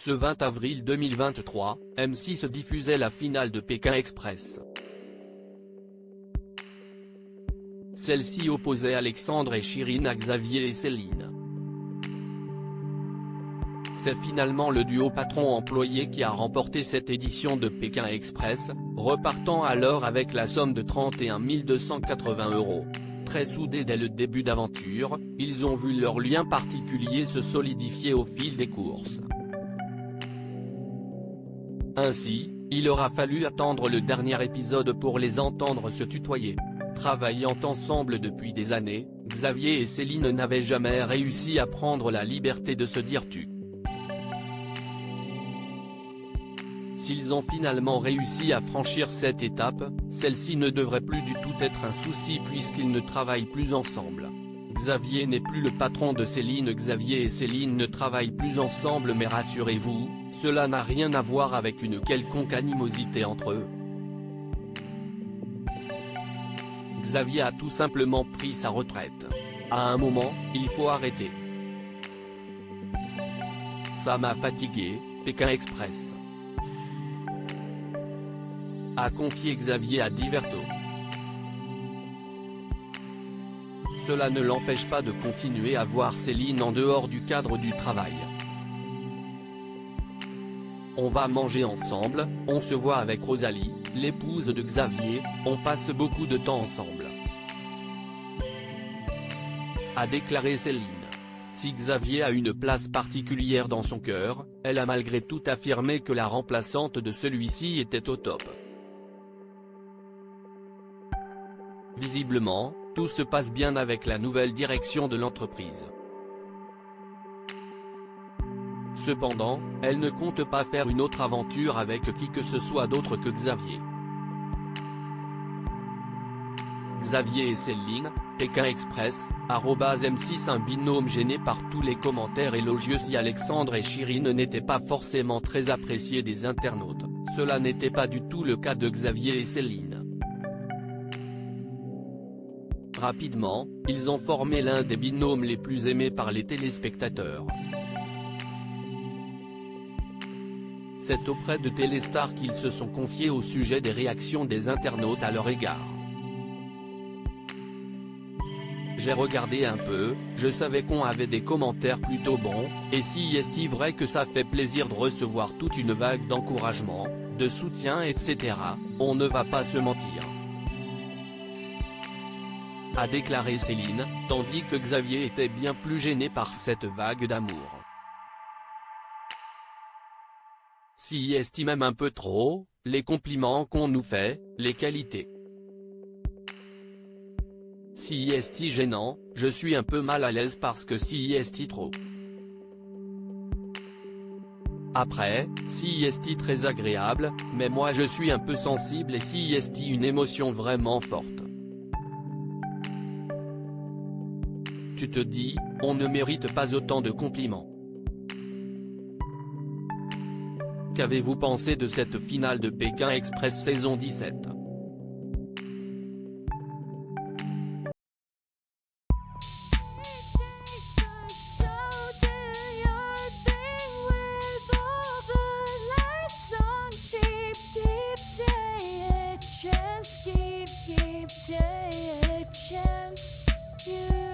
Ce 20 avril 2023, M6 diffusait la finale de Pékin Express. Celle-ci opposait Alexandre et Chirine à Xavier et Céline. C'est finalement le duo patron-employé qui a remporté cette édition de Pékin Express, repartant alors avec la somme de 31 280 €. Très soudés dès le début d'aventure, ils ont vu leur lien particulier se solidifier au fil des courses. Ainsi, il aura fallu attendre le dernier épisode pour les entendre se tutoyer. Travaillant ensemble depuis des années, Xavier et Céline n'avaient jamais réussi à prendre la liberté de se dire tu. S'ils ont finalement réussi à franchir cette étape, celle-ci ne devrait plus du tout être un souci puisqu'ils ne travaillent plus ensemble. Xavier n'est plus le patron de Céline. Xavier et Céline ne travaillent plus ensemble, mais rassurez-vous, cela n'a rien à voir avec une quelconque animosité entre eux. Xavier a tout simplement pris sa retraite. À un moment, il faut arrêter. Ça m'a fatigué, Pékin Express, a confié Xavier à Diverto. Cela ne l'empêche pas de continuer à voir Céline en dehors du cadre du travail. On va manger ensemble, on se voit avec Rosalie, l'épouse de Xavier, on passe beaucoup de temps ensemble, a déclaré Céline. Si Xavier a une place particulière dans son cœur, elle a malgré tout affirmé que la remplaçante de celui-ci était au top. Visiblement, tout se passe bien avec la nouvelle direction de l'entreprise. Cependant, elle ne compte pas faire une autre aventure avec qui que ce soit d'autre que Xavier. Xavier et Céline, Pékin Express, @M6. Un binôme gêné par tous les commentaires élogieux. Si Alexandre et Chirine n'étaient pas forcément très appréciés des internautes, cela n'était pas du tout le cas de Xavier et Céline. Rapidement, ils ont formé l'un des binômes les plus aimés par les téléspectateurs. C'est auprès de Téléstar qu'ils se sont confiés au sujet des réactions des internautes à leur égard. J'ai regardé un peu, je savais qu'on avait des commentaires plutôt bons, et si est-il vrai que ça fait plaisir de recevoir toute une vague d'encouragement, de soutien etc., on ne va pas se mentir, a déclaré Céline, tandis que Xavier était bien plus gêné par cette vague d'amour. Si estime même un peu trop, les compliments qu'on nous fait, les qualités. Si est gênant, je suis un peu mal à l'aise parce que si est trop. Après, si est très agréable, mais moi je suis un peu sensible et si est une émotion vraiment forte. Tu te dis, on ne mérite pas autant de compliments. Qu'avez-vous pensé de cette finale de Pékin Express saison 17 ? You